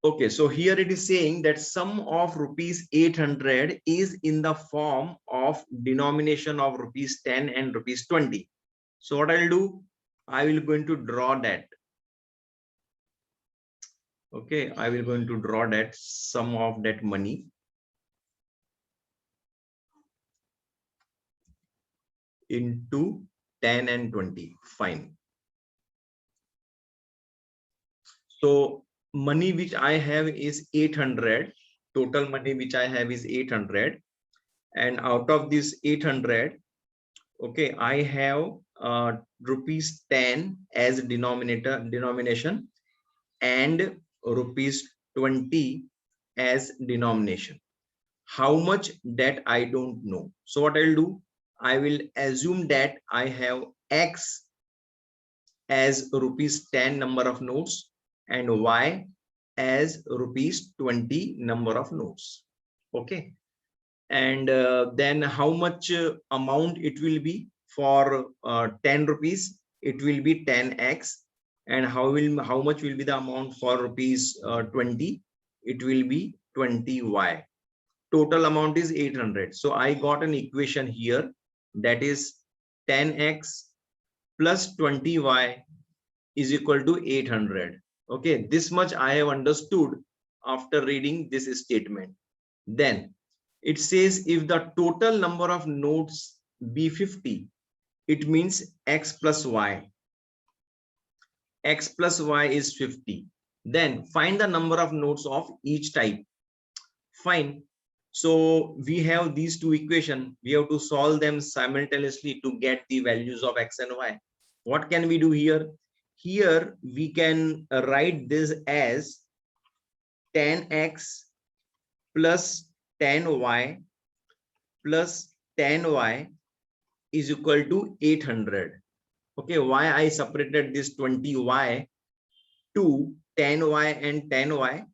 Okay, so here it is saying that sum of rupees 800 is in the form of denomination of rupees 10 and rupees 20. So what I'll do, I will going to draw that. Okay, I will going to draw that sum of that money into 10 and 20. Fine. So money which I have is 800. Total money which I have is 800. And out of this 800, okay, I have rupees 10 as denomination and rupees 20 as denomination. How much that I don't know. So what I'll do, I will assume that I have X as rupees 10 number of notes and Y as rupees 20 number of notes. Okay. And then how much amount it will be for 10 rupees, it will be 10x. And how much will be the amount for rupees 20, it will be 20y. Total amount is 800. So I got an equation here, that is 10x plus 20y is equal to 800. Okay, this much I have understood after reading this statement. Then it says if the total number of notes be 50, it means x plus y. X plus y is 50. Then find the number of notes of each type. Fine. So we have these two equations. We have to solve them simultaneously to get the values of x and y. What can we do here? Here we can write this as 10x plus 10y plus 10y is equal to 800. Okay, why I separated this 20y to 10y and 10y?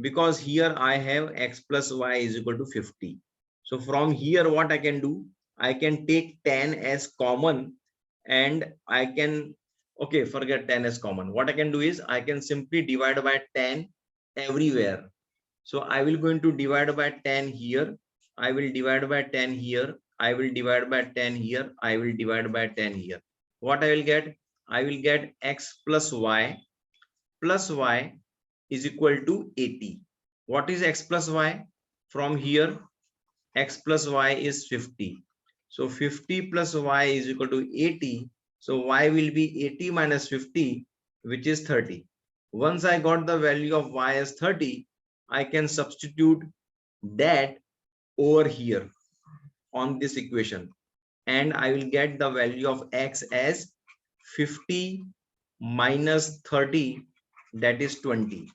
Because here I have x plus y is equal to 50. So from here what I can do, I can take 10 as common and I can, okay, forget 10 as common. What I can do is I can simply divide by 10 everywhere. So I will going to divide by 10 here. I will divide by 10 here. I will divide by 10 here. I will divide by 10 here. What I will get? I will get x plus y is equal to 80. What is x plus y? From here, x plus y is 50. So 50 plus y is equal to 80. So y will be 80 minus 50, which is 30. Once I got the value of y as 30, I can substitute that over here on this equation. And I will get the value of x as 50 minus 30, that is 20.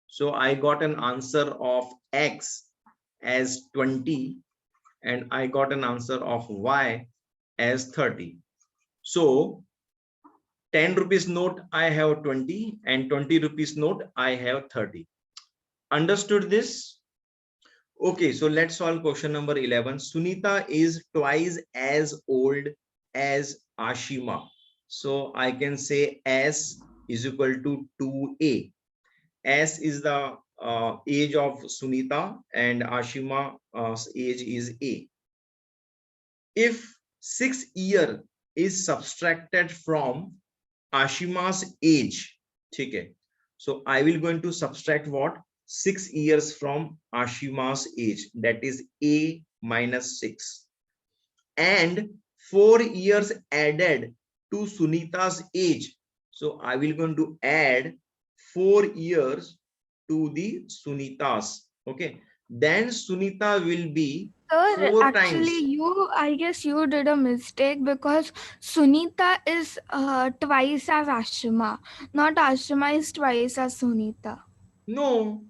So I got an answer of x as 20 and I got an answer of y as 30. So 10 rupees note I have 20 and 20 rupees note I have 30. Understood this? Okay, so let's solve question number 11. Sunita is twice as old as Ashima. So I can say S is equal to 2a. S is the age of Sunita and Ashima's age is A. If 6 years is subtracted from Ashima's age, okay, so I will going to subtract what? 6 years from Ashima's age, that is A minus 6, and 4 years added to Sunita's age. So I will going to add 4 years to the Sunitas. Okay, then Sunita will be Sir, 4 times. actually, I guess you did a mistake because Sunita is twice as Ashima, not Ashima is twice as Sunita. No,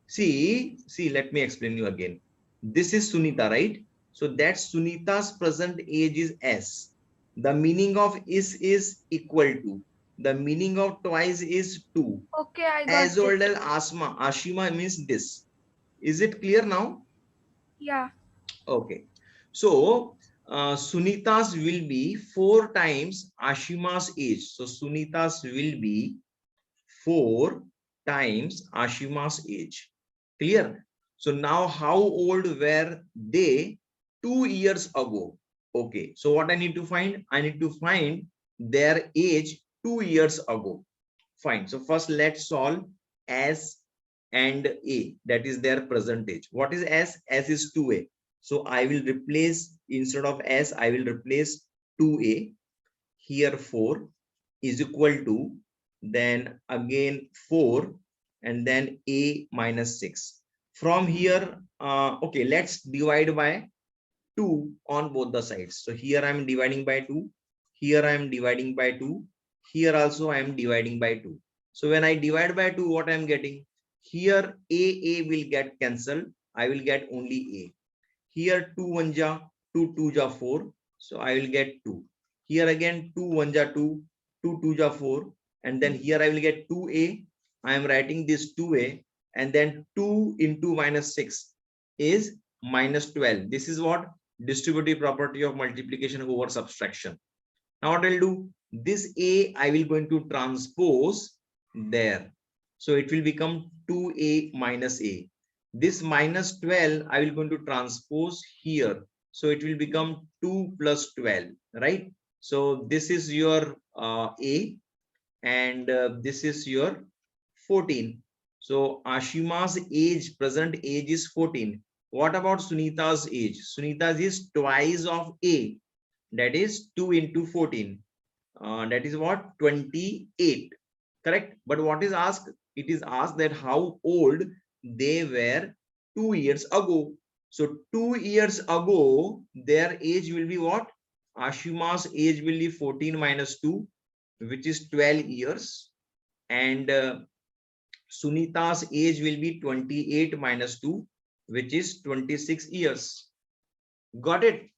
see, let me explain you again. This is Sunita, right? So that Sunita's present age is S. The meaning of is equal to. The meaning of twice is 2. Okay, I As got old it. as Ashima means this. Is it clear now? Yeah. Okay. So Sunita's will be 4 times Ashima's age. So Sunita's will be 4 times Ashima's age. Clear? So now how old were they 2 years ago? Okay, so what I need to find? I need to find their age 2 years ago. Fine. So first let's solve S and A, that is their present age. What is S? S is 2A. So I will replace, instead of S, I will replace 2A. Here 4 is equal to, then again 4, and then A minus 6. From here, okay, let's divide by 2 on both the sides. So here I am dividing by 2, here I am dividing by 2, here also I am dividing by 2. So when I divide by 2, what I am getting? Here A will get cancelled. I will get only A. Here 2 1 ja, 2 2 ja 4. So I will get 2. Here again 2 1 ja 2, 2 2 ja 4. And then here I will get 2A. I am writing this 2A. And then 2 into minus 6 is minus 12. This is what? Distributive property of multiplication over subtraction. Now what I'll do? This A I will going to transpose there. So it will become 2A minus A. This minus 12 I will going to transpose here. So it will become 2 plus 12, right? So this is your A, and this is your 14. So Ashima's age, present age is 14. What about Sunita's age? Sunita's is twice of A, that is 2 into 14. That is what? 28. Correct? But what is asked? It is asked that how old they were 2 years ago. So 2 years ago, their age will be what? Ashima's age will be 14 minus 2, which is 12 years. And Sunita's age will be 28 minus 2, which is 26 years. Got it?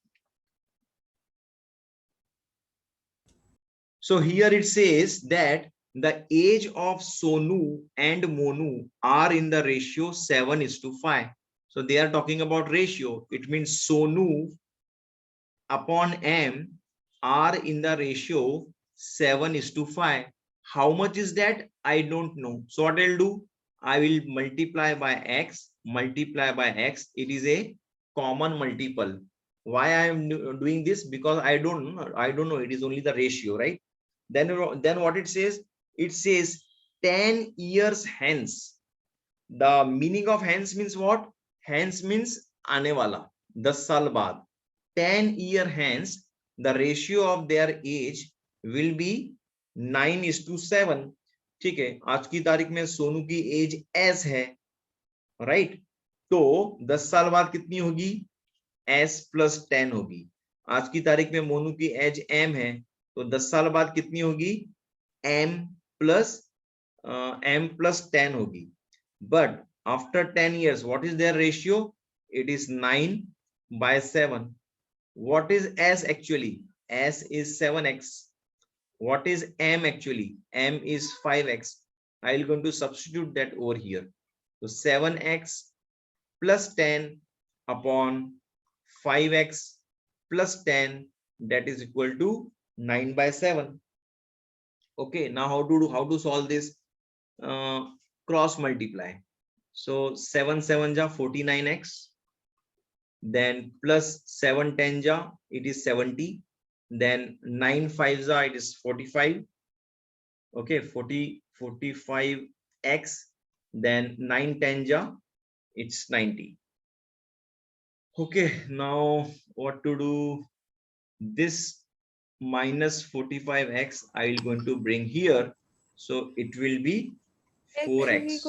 So here it says that the age of Sonu and Monu are in the ratio 7:5. So they are talking about ratio. It means Sonu upon M are in the ratio 7:5. How much is that? I don't know. So what I'll do? I will multiply by X, multiply by X. It is a common multiple. Why I am doing this? Because I don't know. It is only the ratio, right? Then what it says? It says 10 years hence. The meaning of hence means what? Hence means आने वाला, 10 साल बाद. 10 year hence, the ratio of their age will be 9:7. ठीक है, आज की तारीख में सोनू की एज S है, राइट? तो 10 साल बाद कितनी होगी? S plus 10 होगी. आज की तारीख में मोनू की एज M है, तो 10 साल बाद कितनी होगी? M plus 10 होगी. But after 10 years, what is their ratio? It is 9/7. What is S actually? S is 7x. What is M actually? M is 5x. I will going to substitute that over here. So 7x plus 10 upon 5x plus 10, that is equal to 9/7. Okay, now how to solve this? Cross multiply. So 7 7 ja 49x, then plus 7 10 ja it is 70, then 9 5 ja it is 45. Okay, 45x, then 9 10 ja it's 90. Okay, now what to do? This minus 45x I will going to bring here, so it will be 4x,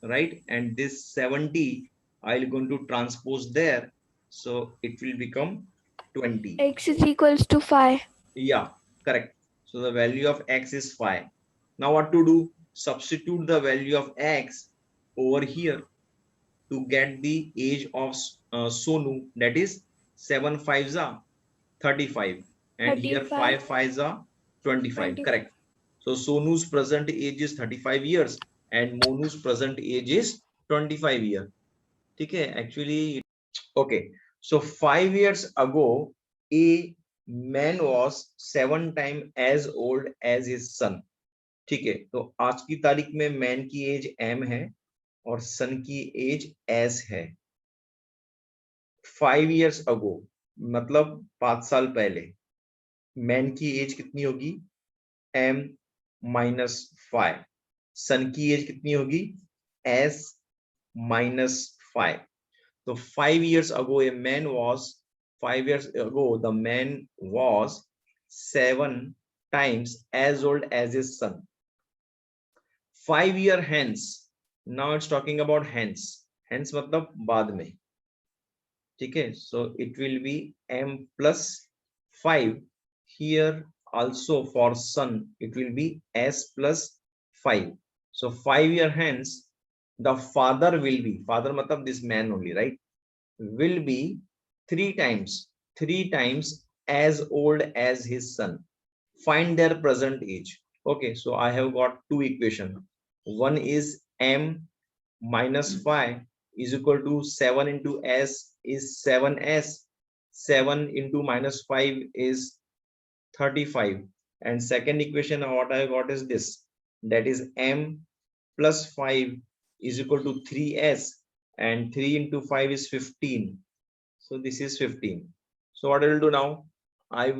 right? And this 70 I'll going to transpose there, so it will become 20. X is equals to 5. Yeah, correct. So the value of x is 5. Now what to do? Substitute the value of x over here to get the age of Sonu, that is 7 5s are 35, and here 5 5s are 25. Correct. So Sonu's present age is 35 years and Monu's present age is 25 years. Okay, actually, okay. So 5 years ago, a man was 7 times as old as his son. ठीक है, तो आज की तारीख में man की as m है और सन की एज s है। 5 years अगो, मतलब 5 साल पहले, मैन की एज कितनी होगी, m-5। सन की एज कितनी होगी, s-5। तो 5 years ago a man was 5 years ago the man was 7 times as old as his son. 5 year hence, now it's talking about hence, hence मतलब बाद में, ठीक है, so it will be m+5। here also for son it will be s+5। so 5 year hence the father will be, father मतलब this man only, right, will be 3 times as old as his son. Find their present age. Okay, so I have got two equations. One is m-5 is equal to 7 into s is 7s. 7 into -5 is 35. And second equation what I got is this, that is m+5 is equal to 3s, and 3 into 5 is 15. So this is 15. So what I will do now, I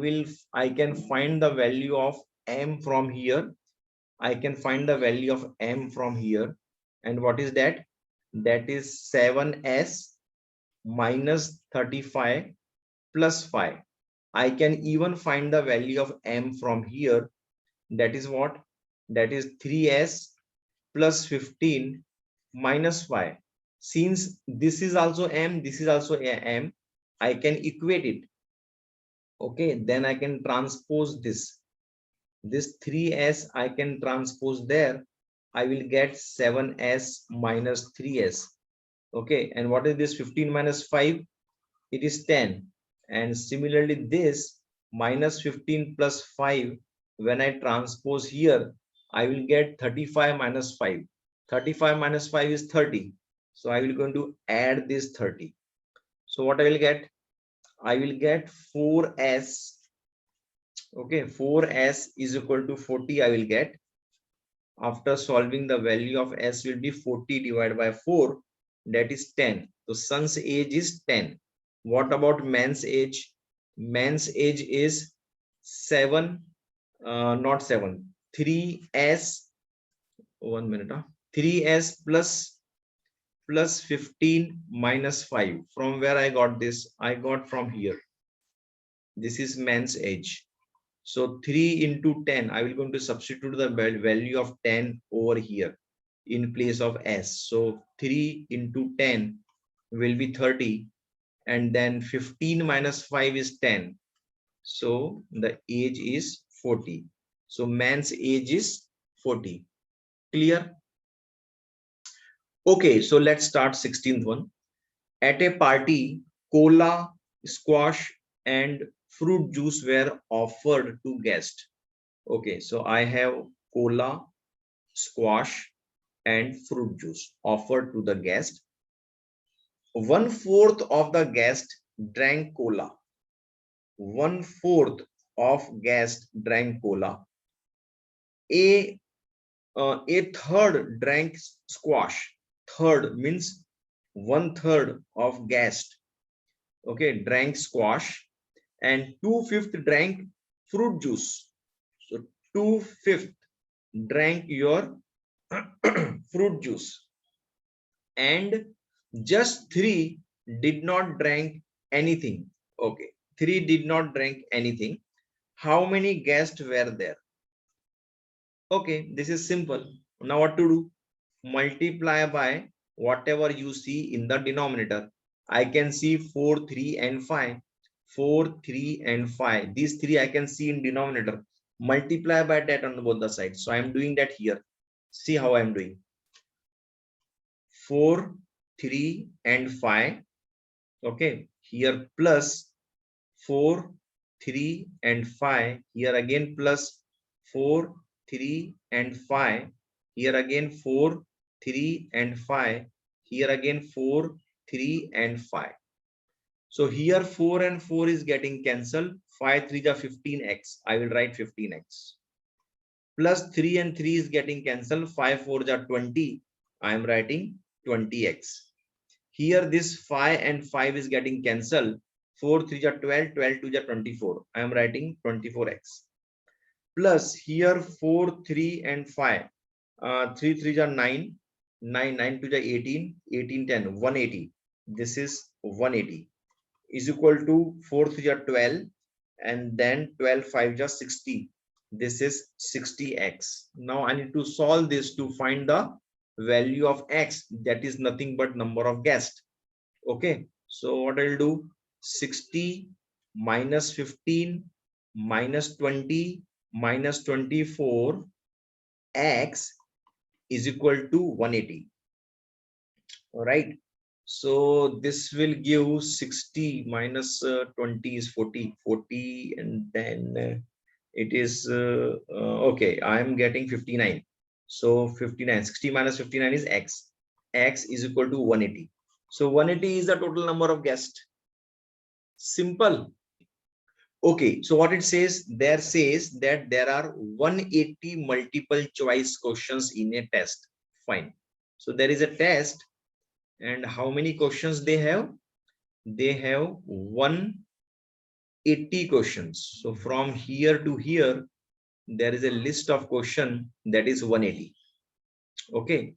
can find the value of m from here. I can find the value of m from here. And what is that? That is 7s minus 35 plus 5. I can even find the value of m from here. That is what? That is 3s plus 15 minus 5. Since this is also m, this is also m, I can equate it. Okay, then I can transpose this 3s I can transpose there. I will get 7s minus 3s. Okay, and what is this 15 minus 5? It is 10. And similarly this minus 15 plus 5, when I transpose here, I will get 35 minus 5. 35 minus 5 is 30. So I will going to add this 30. So what I will get? I will get 4s. Okay, 4s is equal to 40. I will get, after solving, the value of s will be 40 divided by 4, that is 10. So son's age is 10. What about man's age? Man's age is 7, not 7, 3s, 1 minute, 3s plus 15 minus 5. From where I got this? I got from here. This is man's age. So 3 into 10, I will going to substitute the value of 10 over here in place of s. So 3 into 10 will be 30, and then 15 minus 5 is 10. So the age is 40. So man's age is 40. Clear? Okay, so let's start 16th one. At a party, cola, squash, and fruit juice were offered to guests. Okay, so I have cola, squash, and fruit juice offered to the guest. 1/4 of the guest drank cola. 1/4 of guest drank cola. A third drank squash. Third means 1/3 of guest. Okay, drank squash, and 2/5 drank fruit juice. So 2/5 drank your fruit juice, and just 3 did not drink anything. Okay, 3 did not drink anything. How many guests were there? Okay, this is simple. Now what to do? Multiply by whatever you see in the denominator. I can see 4, 3, and 5. 4, 3, and 5. These 3 I can see in denominator. Multiply by that on both the sides. So I am doing that here. See how I am doing. 4, 3, and 5. Okay, here plus 4, 3, and 5. Here again plus 4, 3, and 5. Here again 4, 3, and 5. Here again 4, 3, and 5. So here 4 and 4 is getting cancelled. 5 3 is 15x. I will write 15x. plus 3 and 3 is getting cancelled. 5 4 are 20. I am writing 20x. Here this 5 and 5 is getting cancelled. 4 3 are 12, 12 2 are 24. I am writing 24x. Plus here 4 3 and 5. 3 3 are 9, 9 9 2 are 18, 18 10 180. This is 180 is equal to 4 3 are 12, and then 12 5 are 60. This is 60x. Now I need to solve this to find the value of x, that is nothing but number of guests. Okay, so what I'll do, 60 minus 15 minus 20 minus 24, x is equal to 180. All right, so this will give 60 minus 20 is 40, 40, and then it is okay, I am getting 59. So 59, 60 minus 59 is x. X is equal to 180. So 180 is the total number of guests. Simple. Okay, so what it says there, says that there are 180 multiple choice questions in a test. Fine. So there is a test, and how many questions they have? They have 180 questions. So from here to here, there is a list of question that is 180. Okay,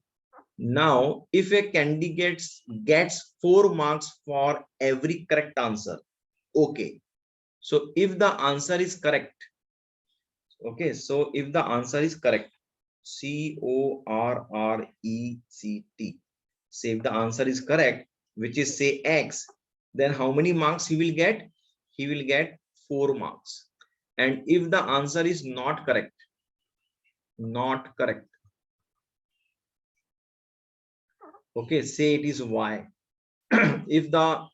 now if a candidate gets 4 marks for every correct answer, okay, so if the answer is correct, okay, so if the answer is correct, correct, say if the answer is correct, which is say x, then how many marks he will get? He will get 4 marks. And if the answer is not correct, okay, say it is y. If the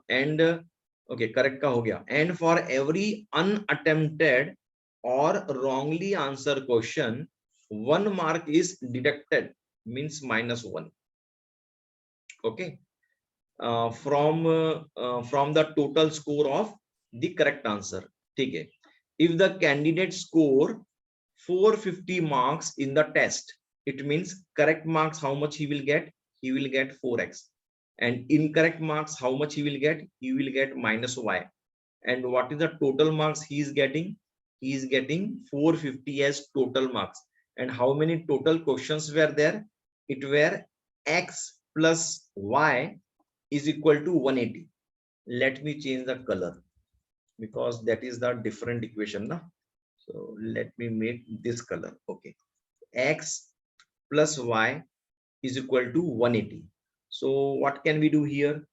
and okay, correct ka ho gaya, and for every unattempted or wrongly answered question, 1 mark is deducted, means -1. Okay, from the total score of the correct answer. Okay, if the candidate score 450 marks in the test, it means correct marks how much he will get? He will get 4x. And incorrect marks how much he will get? He will get -y. And what is the total marks he is getting? He is getting 450 as total marks. And how many total questions were there? It were x plus y is equal to 180. Let me change the color, because that is the different equation now. So let me make this color. Okay, x plus y is equal to 180. So what can we do here?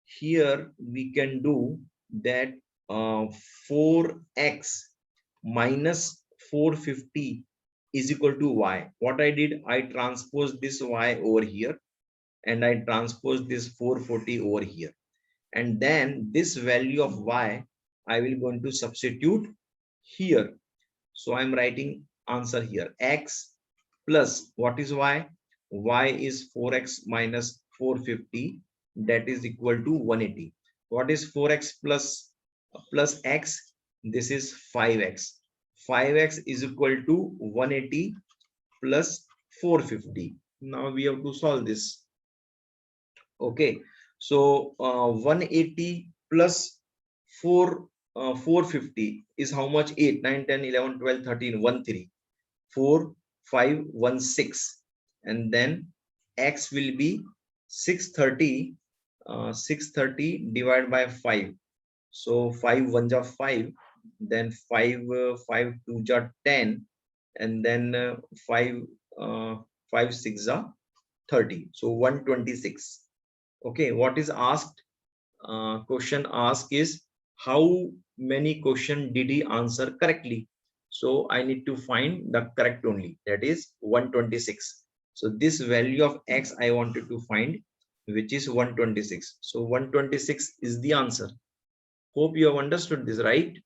Here we can do that 4x minus 450 is equal to y. What I did, I transposed this y over here, and I transposed this 440 over here. And then this value of y, I will going to substitute here. So I'm writing answer here, x plus what is y? Y is 4x minus 450, that is equal to 180. What is 4x plus x? This is 5x. 5x is equal to 180 plus 450. Now we have to solve this. Okay, so 180 plus 450 is how much? 8 9 10 11 12 13 1 3 4 5 1 6, and then x will be 630. 630 divided by 5, so 5 1 ja 5, then 5 5 2 ja 10, and then 5 5 6 ja 30, so 126. Okay, what is asked? Question asked is how many question did he answer correctly? So I need to find the correct only, that is 126. So this value of x I wanted to find, which is 126. So 126 is the answer. Hope you have understood this, right?